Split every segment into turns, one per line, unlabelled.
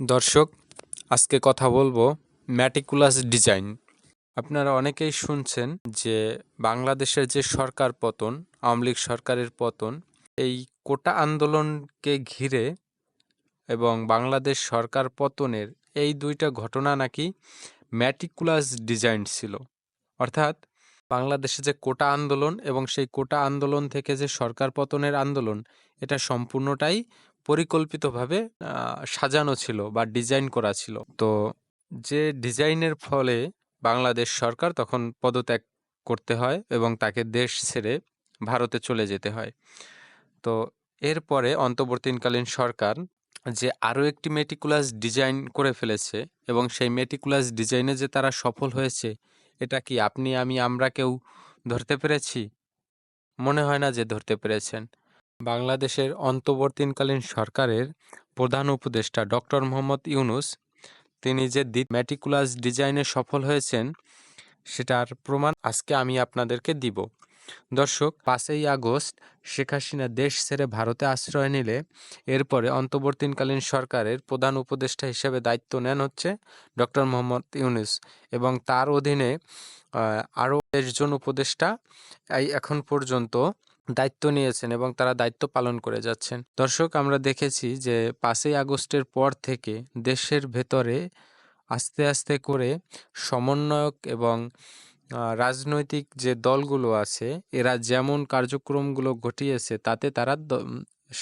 দর্শক, আজকে কথা বলবো ম্যাটিকুলাস ডিজাইন। আপনারা অনেকেই শুনছেন যে বাংলাদেশের যে সরকার পতন, আওয়ামী লীগ সরকারের পতন, এই কোটা আন্দোলনকে ঘিরে এবং বাংলাদেশ সরকার পতনের এই দুইটা ঘটনা নাকি ম্যাটিকুলাস ডিজাইন ছিল। অর্থাৎ বাংলাদেশে যে কোটা আন্দোলন এবং সেই কোটা আন্দোলন থেকে যে সরকার পতনের আন্দোলন, এটা সম্পূর্ণটাই পরিকল্পিতভাবে সাজানো ছিল বা ডিজাইন করা ছিল। তো যে ডিজাইনের ফলে বাংলাদেশ সরকার তখন পদত্যাগ করতে হয় এবং তাকে দেশ ছেড়ে ভারতে চলে যেতে হয়। তো এরপরে অন্তর্বর্তীকালীন সরকার যে আরও একটি মেটিকুলাস ডিজাইন করে ফেলেছে এবং সেই মেটিকুলাস ডিজাইনে যে তারা সফল হয়েছে, এটা কি আপনি আমি আমরা কেউ ধরতে পেরেছি? মনে হয় না যে ধরতে পেরেছেন। বাংলাদেশের অন্তর্বর্তীকালীন সরকারের প্রধান উপদেষ্টা ডক্টর মোহাম্মদ ইউনূস, তিনি যে ম্যাটিকুলাস ডিজাইনে সফল হয়েছেন, সেটার প্রমাণ আজকে আমি আপনাদেরকে দিব। দর্শক, 5ই আগস্ট শেখ হাসিনা দেশ ছেড়ে ভারতে আশ্রয় নিলে এরপরে অন্তর্বর্তীকালীন সরকারের প্রধান উপদেষ্টা হিসেবে দায়িত্ব নেন হচ্ছে ডক্টর মোহাম্মদ ইউনূস এবং তার অধীনে আরও 10 জন উপদেষ্টা এখন পর্যন্ত দায়িত্ব নিয়েছেন এবং তারা দায়িত্ব পালন করে যাচ্ছেন। দর্শক, আমরা দেখেছি যে 5ই আগস্টের পর থেকে দেশের ভেতরে আস্তে আস্তে করে সমন্বয়ক এবং রাজনৈতিক যে দলগুলো আছে, এরা যেমন কার্যক্রমগুলো ঘটিয়েছে তাতে তারা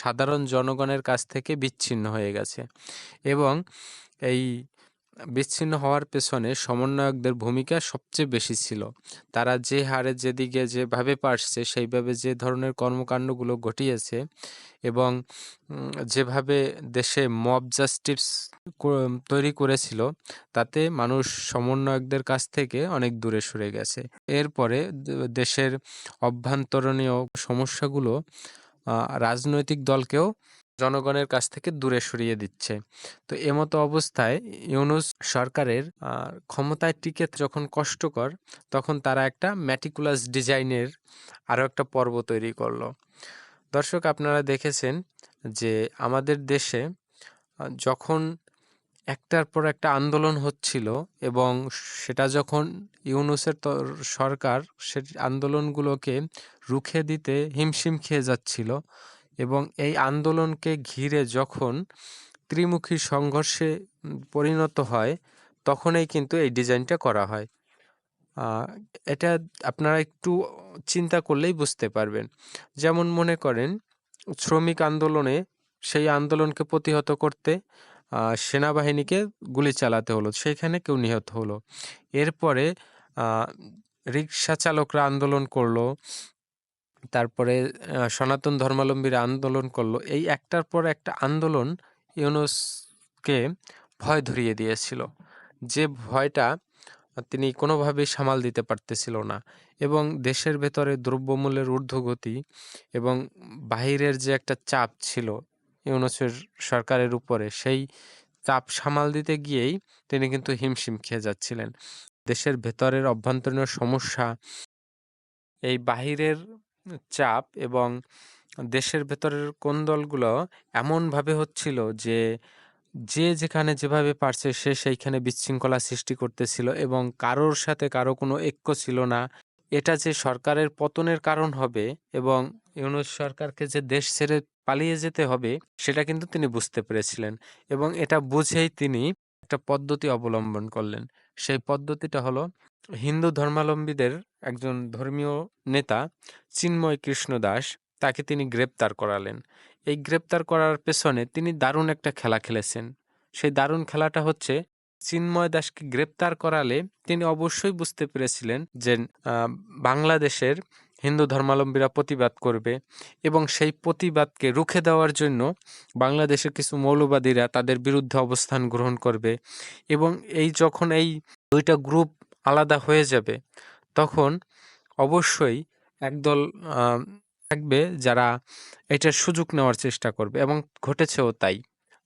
সাধারণ জনগণের কাছ থেকে বিচ্ছিন্ন হয়ে গেছে এবং এই বিচ্ছিন্ন হওয়ার পেছনে সমন্বয়কদের ভূমিকা সবচেয়ে বেশি ছিল। তারা যে হারে যেদিকে যেভাবে পারছে সেইভাবে যে ধরনের কর্মকাণ্ডগুলো ঘটিয়েছে এবং যেভাবে দেশে মব জাস্টিস তৈরি করেছিল, তাতে মানুষ সমন্বয়কদের কাছ থেকে অনেক দূরে সরে গেছে। এরপরে দেশের অভ্যন্তরীণ সমস্যাগুলো রাজনৈতিক দলকেও জনগণের কাছ থেকে দূরে সরিয়ে দিচ্ছে। তো এমতো অবস্থায় ইউনূস সরকারের ক্ষমতায় টিকে যখন কষ্টকর, তখন তারা একটা ম্যাটিকুলাস ডিজাইনের আরও একটা পর্ব তৈরি করলো। দর্শক, আপনারা দেখেছেন যে আমাদের দেশে যখন একটার পর একটা আন্দোলন হচ্ছিল এবং সেটা যখন ইউনূসের সরকার সে আন্দোলনগুলোকে রুখে দিতে হিমশিম খেয়ে যাচ্ছিল এবং এই আন্দোলনকে ঘিরে যখন ত্রিমুখী সংঘর্ষে পরিণত হয়, তখনই কিন্তু এই ডিজাইনটা করা হয়। এটা আপনারা একটু চিন্তা করলেই বুঝতে পারবেন। যেমন মনে করেন, শ্রমিক আন্দোলনে সেই আন্দোলনকে প্রতিহত করতে সেনাবাহিনীকে গুলি চালাতে হলো, সেখানে কেউ নিহত হলো। এরপরে রিক্সা চালকরা আন্দোলন করলো, তারপরে সনাতন ধর্মাবলম্বীরা আন্দোলন করলো। এই একটার পর একটা আন্দোলন ইউনূসকে ভয় ধরিয়ে দিয়েছিল, যে ভয়টা তিনি কোনোভাবেই সামাল দিতে পারতেছিল না এবং দেশের ভেতরে দ্রব্যমূল্যের ঊর্ধ্বগতি এবং বাহিরের যে একটা চাপ ছিল ইউনূসের সরকারের উপরে, সেই চাপ সামাল দিতে গিয়েই তিনি কিন্তু হিমশিম খেয়ে যাচ্ছিলেন। দেশের ভেতরের অভ্যন্তরীণ সমস্যা, এই বাহিরের চাপ এবং দেশের ভেতরের কোন্দলগুলো এমনভাবে হচ্ছিল যে যে যেখানে যেভাবে পারছে সে সেইখানে বিশৃঙ্খলা সৃষ্টি করতেছিল এবং কারোর সাথে কারো কোনো ঐক্য ছিল না। এটা যে সরকারের পতনের কারণ হবে এবং ইউনূস সরকারকে যে দেশ ছেড়ে পালিয়ে যেতে হবে, সেটা কিন্তু তিনি বুঝতে পেরেছিলেন এবং এটা বুঝেই তিনি একটা পদ্ধতি অবলম্বন করলেন। সেই পদ্ধতিটা হলো হিন্দু ধর্মাবলম্বীদের একজন ধর্মীয় নেতা চিন্ময় কৃষ্ণ দাস, তাকে তিনি গ্রেপ্তার করালেন। এই গ্রেপ্তার করার পেছনে তিনি দারুণ একটা খেলা খেলেছেন। সেই দারুণ খেলাটা হচ্ছে, চিন্ময় দাসকে গ্রেপ্তার করালে তিনি অবশ্যই বুঝতে পেরেছিলেন যে বাংলাদেশের হিন্দু ধর্মাবলম্বীরা প্রতিবাদ করবে এবং সেই প্রতিবাদকে রুখে দেওয়ার জন্য বাংলাদেশের কিছু মৌলবাদীরা তাদের বিরুদ্ধে অবস্থান গ্রহণ করবে এবং যখন এই দুইটা গ্রুপ আলাদা হয়ে যাবে, তখন অবশ্যই একদল থাকবে যারা এটার সুযোগ নেওয়ার চেষ্টা করবে এবং ঘটেছেও তাই।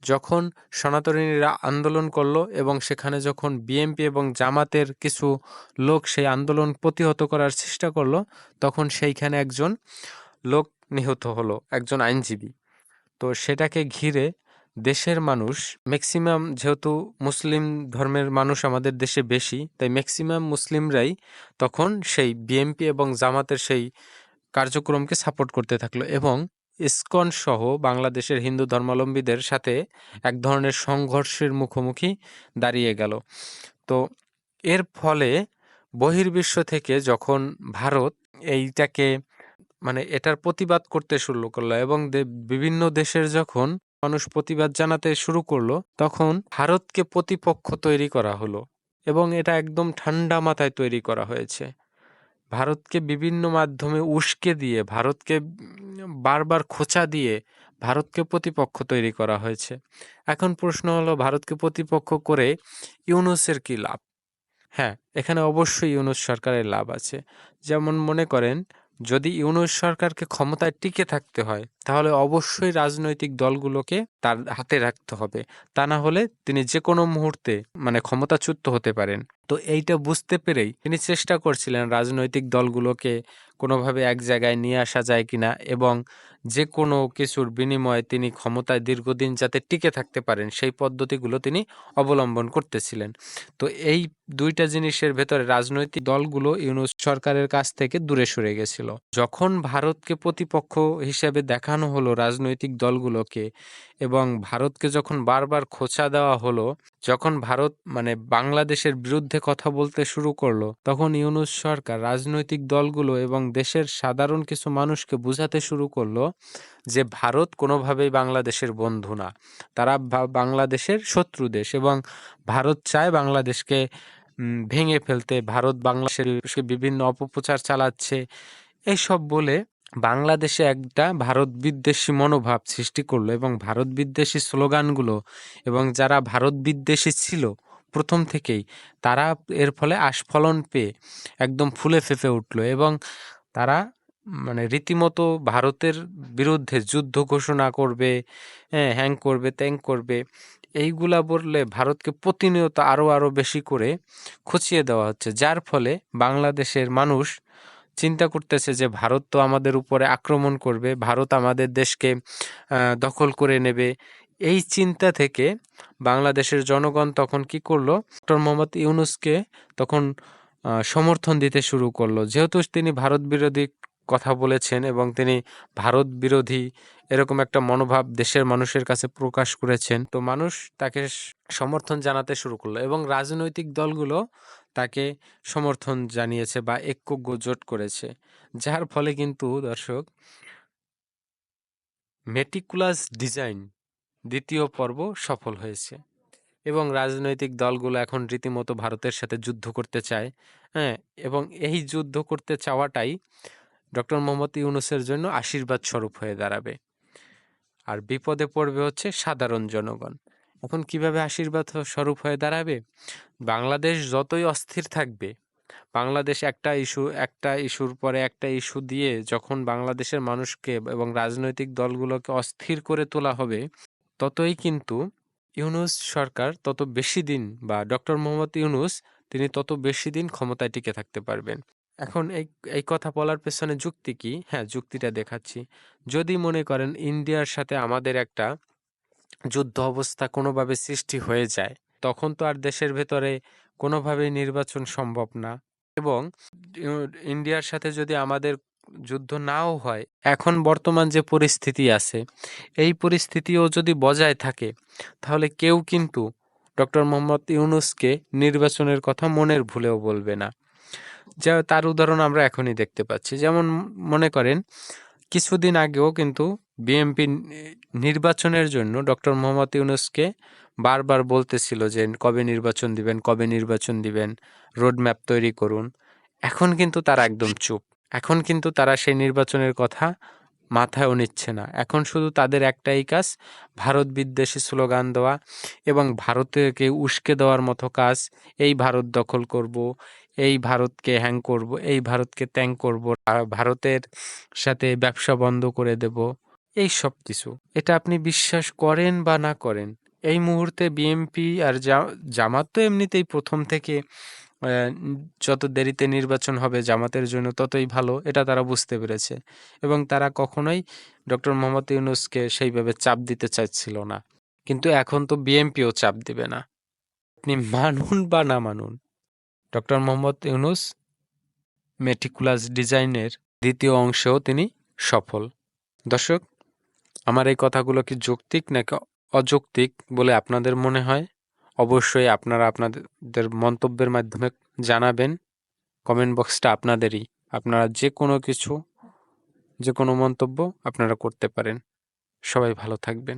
যখন সনাতনীরা আন্দোলন করলো এবং সেখানে যখন বিএনপি এবং জামাতের কিছু লোক সেই আন্দোলন প্রতিহত করার চেষ্টা করলো, তখন সেইখানে একজন লোক নিহত হলো, একজন আইনজীবী। তো সেটাকে ঘিরে দেশের মানুষ ম্যাক্সিমাম, যেহেতু মুসলিম ধর্মের মানুষ আমাদের দেশে বেশি, তাই ম্যাক্সিমাম মুসলিমরাই তখন সেই বিএনপি এবং জামাতের সেই কার্যক্রমকে সাপোর্ট করতে থাকলো এবং ইসকন সহ বাংলাদেশের হিন্দু ধর্মাবলম্বীদের সাথে এক ধরনের সংঘর্ষের মুখোমুখি দাঁড়িয়ে গেল। তো এর ফলে বহির্বিশ্ব থেকে যখন ভারত এইটাকে মানে এটার প্রতিবাদ করতে শুরু করলো এবং বিভিন্ন দেশের যখন মানুষ প্রতিবাদ জানাতে শুরু করলো, তখন ভারতকে প্রতিপক্ষ তৈরি করা হলো এবং এটা একদম ঠান্ডা মাথায় তৈরি করা হয়েছে। ভারতকে বিভিন্ন মাধ্যমে উস্কে দিয়ে, ভারতকে বারবার খোঁচা দিয়ে ভারতকে প্রতিপক্ষ তৈরি করা হয়েছে। এখন প্রশ্ন হলো, ভারতকে প্রতিপক্ষ করে ইউনূসের কি লাভ? হ্যাঁ, এখানে অবশ্যই ইউনূস সরকারের লাভ আছে। যেমন মনে করেন, যদি ইউনূস সরকারকে ক্ষমতায় টিকে থাকতে হয় তাহলে অবশ্যই রাজনৈতিক দলগুলোকে তার হাতে রাখতে হবে, তা না হলে তিনি যে কোনো মুহূর্তে মানে ক্ষমতাচ্যুত হতে পারেন। তো এইটা বুঝতে পেরেই তিনি চেষ্টা করছিলেন রাজনৈতিক দলগুলোকে কোনোভাবে এক জায়গায় নিয়ে আসা যায় কিনা এবং যে কোনো কিছুর বিনিময়ে তিনি ক্ষমতায় দীর্ঘদিন যাতে টিকে থাকতে পারেন সেই পদ্ধতিগুলো তিনি অবলম্বন করতেছিলেন। তো এই দুইটা জিনিসের ভেতরে রাজনৈতিক দলগুলো ইউনূস সরকারের কাছ থেকে দূরে সরে গেছিল। যখন ভারতকে প্রতিপক্ষ হিসেবে দেখানো হলো রাজনৈতিক দলগুলোকে এবং ভারতকে যখন বারবার খোঁচা দেওয়া হলো, যখন ভারত মানে বাংলাদেশের বিরুদ্ধে কথা বলতে শুরু করলো, তখন ইউনূস সরকার রাজনৈতিক দলগুলো এবং দেশের সাধারণ কিছু মানুষকে বোঝাতে শুরু করলো যে ভারত কোনোভাবেই বাংলাদেশের বন্ধু না, তারা বাংলাদেশের শত্রু দেশ এবং ভারত চায় বাংলাদেশকে ভেঙে ফেলতে। ভারত বাংলাদেশের বিভিন্ন অপপ্রচার চালাচ্ছে, এইসব বলে বাংলাদেশে একটা ভারত বিদ্বেষী মনোভাব সৃষ্টি করলো এবং ভারত বিদ্বেষী স্লোগানগুলো এবং যারা ভারত বিদ্বেষী ছিল প্রথম থেকেই, তারা এর ফলে আস্ফলন পেয়ে একদম ফুলে ফেঁপে উঠলো এবং তারা মানে রীতিমতো ভারতের বিরুদ্ধে যুদ্ধ ঘোষণা করবে, হ্যাং করবে, ত্যাং করবে, এইগুলা বললে ভারতকে প্রতিনিয়ত আরও বেশি করে খুঁচিয়ে দেওয়া হচ্ছে। যার ফলে বাংলাদেশের মানুষ চিন্তা করতেছে যে ভারত তো আমাদের উপরে আক্রমণ করবে, ভারত আমাদের দেশকে দখল করে নেবে। এই চিন্তা থেকে বাংলাদেশের জনগণ তখন কি করলো, ডক্টর মোহাম্মদ ইউনূসকে তখন সমর্থন দিতে শুরু করলো, যেহেতু তিনি ভারত বিরোধী কথা বলেছেন এবং তিনি ভারত বিরোধী এরকম একটা মনোভাব দেশের মানুষের কাছে প্রকাশ করেছেন। তো মানুষ তাকে সমর্থন জানাতে শুরু করলো এবং রাজনৈতিক দলগুলো তাকে সমর্থন জানিয়েছে বা ঐক্য জোট করেছে, যার ফলে কিন্তু দর্শক মেটিকুলাস ডিজাইন দ্বিতীয় পর্ব সফল হয়েছে এবং রাজনৈতিক দলগুলো এখন রীতিমতো ভারতের সাথে যুদ্ধ করতে চায়। হ্যাঁ, এবং এই যুদ্ধ করতে চাওয়াটাই ডক্টর মোহাম্মদ ইউনূসের জন্য আশীর্বাদ স্বরূপ হয়ে দাঁড়াবে, আর বিপদে পড়বে হচ্ছে সাধারণ জনগণ। এখন কিভাবে আশীর্বাদ স্বরূপ হয়ে দাঁড়াবে? বাংলাদেশ যতই অস্থির থাকবে, বাংলাদেশ একটা ইস্যুর পরে একটা ইস্যু দিয়ে যখন বাংলাদেশের মানুষকে এবং রাজনৈতিক দলগুলোকে অস্থির করে তোলা হবে, ততই কিন্তু ইউনূস সরকার তত বেশি দিন বা ডক্টর মোহাম্মদ ইউনূস তিনি তত বেশি দিন ক্ষমতায় টিকে থাকতে পারবেন। এখন এই কথা বলার পেছনে যুক্তি কি? হ্যাঁ, যুক্তিটা দেখাচ্ছি। যদি মনে করেন ইন্ডিয়ার সাথে আমাদের একটা যুদ্ধ অবস্থা কোনোভাবে সৃষ্টি হয়ে যায়, তখন তো আর দেশের ভেতরে কোনোভাবেই নির্বাচন সম্ভব না এবং ইন্ডিয়ার সাথে যদি আমাদের যুদ্ধ নাও হয়, এখন বর্তমান যে পরিস্থিতি আছে এই পরিস্থিতিও যদি বজায় থাকে, তাহলে কেউ কিন্তু ডক্টর মোহাম্মদ ইউনূসকে নির্বাচনের কথা মনের ভুলেও বলবে না। যা তার উদাহরণ আমরা এখনই দেখতে পাচ্ছি। যেমন মনে করেন কিছুদিন আগেও কিন্তু বিএনপি নির্বাচনের জন্য ডক্টর মোহাম্মদ ইউনূসকে বারবার বলতেছিল যে কবে নির্বাচন দিবেন, কবে নির্বাচন দিবেন, রোডম্যাপ তৈরি করুন। এখন কিন্তু তারা একদম চুপ। এখন কিন্তু তারা সেই নির্বাচনের কথা মাথায়ও নিচ্ছে না। এখন শুধু তাদের একটাই কাজ, ভারত বিদ্বেষী স্লোগান দেওয়া এবং ভারতকে উস্কে দেওয়ার মতো কাজ। এই ভারত দখল করব, এই ভারতকে হ্যাং করব, এই ভারতকে ত্যাং করব, ভারতের সাথে ব্যবসা বন্ধ করে দেব, এই সব কিছু। এটা আপনি বিশ্বাস করেন বা না করেন, এই মুহূর্তে বিএনপি আর জামাত তো এমনিতেই প্রথম থেকে যত দেরিতে নির্বাচন হবে জামাতের জন্য ততই ভালো, এটা তারা বুঝতে পেরেছে এবং তারা কখনোই ডক্টর মোহাম্মদ ইউনূসকে সেইভাবে চাপ দিতে চাইছিল না। কিন্তু এখন তো বিএনপিও চাপ দিবে না, আপনি মানুন বা না মানুন, ডক্টর মোহাম্মদ ইউনূস মেটিকুলাস ডিজাইনের দ্বিতীয় অংশেও তিনি সফল। দর্শক, আমার এই কথাগুলো কি যৌক্তিক নাকি অযৌক্তিক বলে আপনাদের মনে হয়? অবশ্যই আপনারা আপনাদের মন্তব্যের মাধ্যমে জানাবেন। কমেন্ট বক্সটা আপনাদেরই, আপনারা যে কোনো মন্তব্য আপনারা করতে পারেন। সবাই ভালো থাকবেন।